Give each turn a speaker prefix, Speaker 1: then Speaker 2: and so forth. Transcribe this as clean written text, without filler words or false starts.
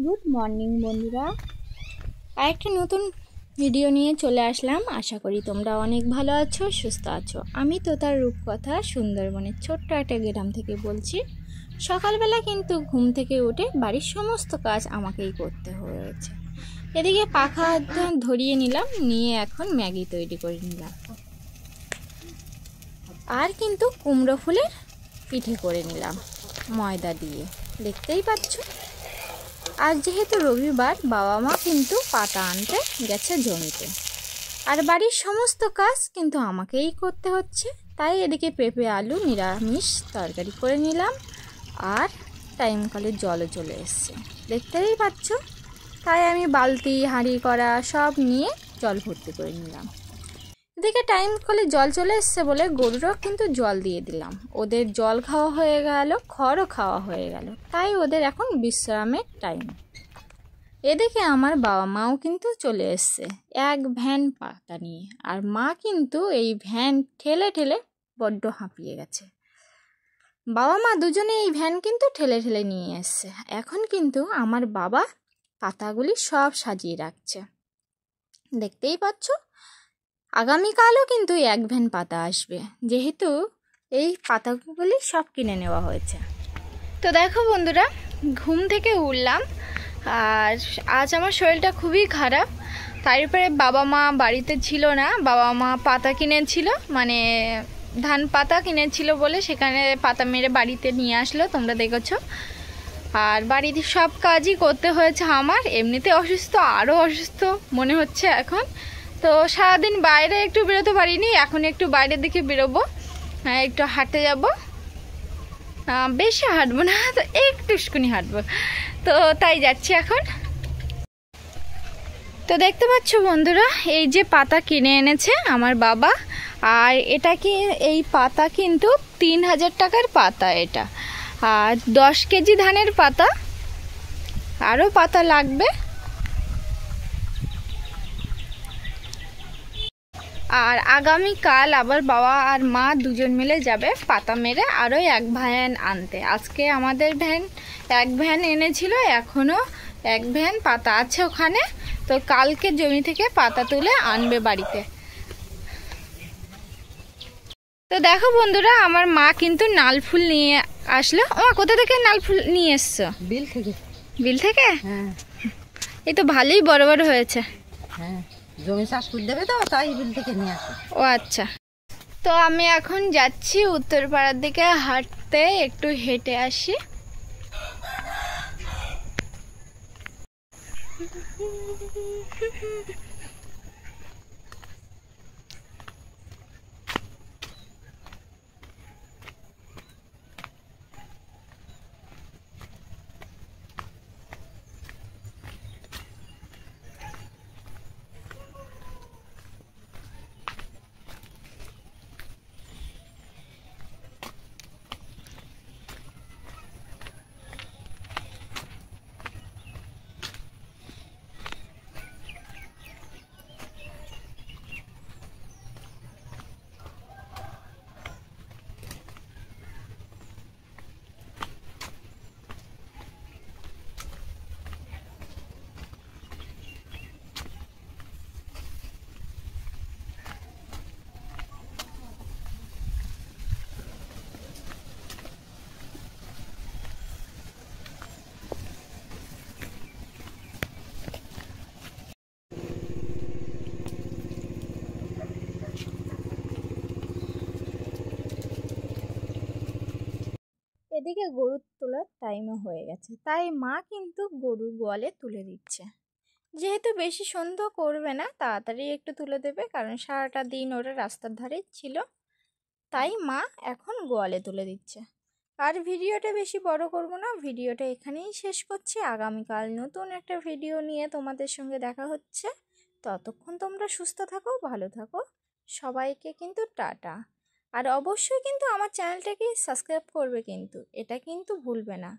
Speaker 1: Good morning বন্ধুরা, আরেকটা নতুন ভিডিও নিয়ে চলে আসলাম। আশা করি তোমরা অনেক ভালো আছো, সুস্থ আছো। আমি তো তার রূপকথা সুন্দরবনের ছোট্ট একটা গ্রাম থেকে বলছি। সকালবেলা কিন্তু ঘুম থেকে উঠে বাড়ির সমস্ত কাজ আমাকেই করতে হয়েছে। এদিকে পাখা ধরিয়ে নিলাম, নিয়ে এখন ম্যাগি তৈরি করে নিলাম, আর কিন্তু কুমড়ো ফুলের পিঠে করে নিলাম ময়দা দিয়ে, দেখতেই পাচ্ছ। আজ যেহেতু রবিবার, বাবা মা কিন্তু পাতা আনতে গেছে জমিতে, আর বাড়ির সমস্ত কাজ কিন্তু আমাকেই করতে হচ্ছে। তাই এদিকে পেঁপে আলু নিরামিষ তরকারি করে নিলাম, আর টাইম কলের জলও চলে এসছে, দেখতেই পাচ্ছ। তাই আমি বালতি হাঁড়ি করা সব নিয়ে জল ভর্তি করে নিলাম। এদিকে টাইম কলে জল চলে এসছে বলে গরুরও কিন্তু জল দিয়ে দিলাম। ওদের জল খাওয়া হয়ে গেল, খড়ও খাওয়া হয়ে গেল, তাই ওদের এখন বিশ্রামের টাইম। এদিকে আমার বাবা মাও কিন্তু চলে এসছে এক ভ্যান পাতা নিয়ে, আর মা কিন্তু এই ভ্যান ঠেলে ঠেলে বড্ড হাঁপিয়ে গেছে। বাবা মা দুজনে এই ভ্যান কিন্তু ঠেলে ঠেলে নিয়ে এসছে। এখন কিন্তু আমার বাবা পাতাগুলি সব সাজিয়ে রাখছে, দেখতেই পাচ্ছ। আগামীকালও কিন্তু এক ভ্যান পাতা আসবে, যেহেতু এই পাতাগুলি সব কিনে নেওয়া হয়েছে। তো দেখো বন্ধুরা, ঘুম থেকে উঠলাম, আর আজ আমার শরীরটা খুবই খারাপ। তারপরে বাবা মা বাড়িতে ছিল না, বাবা মা পাতা কিনেছিল, মানে ধান পাতা কিনেছিল বলে সেখানে পাতা মেরে বাড়িতে নিয়ে আসলো, তোমরা দেখেছো। আর বাড়িতে সব কাজই করতে হয়েছে আমার। এমনিতে অসুস্থ, আরও অসুস্থ মনে হচ্ছে এখন। তো সারাদিন বাইরে একটু বেরোতে পারিনি, এখন একটু বাইরের দিকে বেরোবো, একটু হাঁটতে যাব। বেশি হাঁটবো না, তো একটুখানি হাঁটবো, তো তাই যাচ্ছি এখন। তো দেখতে পাচ্ছ বন্ধুরা, এই যে পাতা কিনে এনেছে আমার বাবা, আর এটা কি, এই পাতা কিন্তু 3000 টাকার পাতা এটা, আর 10 কেজি ধানের পাতা, আরও পাতা লাগবে। আর আগামীকাল আবার বাবা আর মা দুজন মিলে যাবে পাতা মেরে আরও এক ভ্যান আনতে। আজকে আমাদের ভ্যান এক ভ্যান এনেছিল, এখনও এক ভ্যান পাতা আছে ওখানে। তো কালকে জমি থেকে পাতা তুলে আনবে বাড়িতে। তো দেখো বন্ধুরা, আমার মা কিন্তু নাল ফুল নিয়ে আসলো। ও কোথা থেকে নাল ফুল নিয়ে এসছো?
Speaker 2: বিল থেকে।
Speaker 1: বিল থেকে?
Speaker 2: হ্যাঁ।
Speaker 1: এই তো ভালোই বড় বড় হয়েছে।
Speaker 2: হ্যাঁ, জমি চাষ করে দেবে তো, তাই বিল থেকে নিয়ে আসো।
Speaker 1: ও আচ্ছা। তো আমি এখন যাচ্ছি উত্তরপাড়ার দিকে হাঁটতে, একটু হেঁটে আসি। এদিকে গরু তোলার টাইমও হয়ে গেছে, তাই মা কিন্তু গরু গোয়ালে তুলে দিচ্ছে। যেহেতু বেশি সন্ধ্যা করবে না, তাড়াতাড়ি একটু তুলে দেবে, কারণ সারাটা দিন ওরা রাস্তার ধারেই ছিল। তাই মা এখন গোয়ালে তুলে দিচ্ছে। আর ভিডিওটা বেশি বড় করব না, ভিডিওটা এখানেই শেষ করছি। আগামীকাল নতুন একটা ভিডিও নিয়ে তোমাদের সঙ্গে দেখা হচ্ছে। ততক্ষণ তোমরা সুস্থ থাকো, ভালো থাকো। সবাইকে কিন্তু টাটা। আর অবশ্যই কিন্তু আমার চ্যানেলটাকে সাবস্ক্রাইব করবে, কিন্তু এটা কিন্তু ভুলবে না।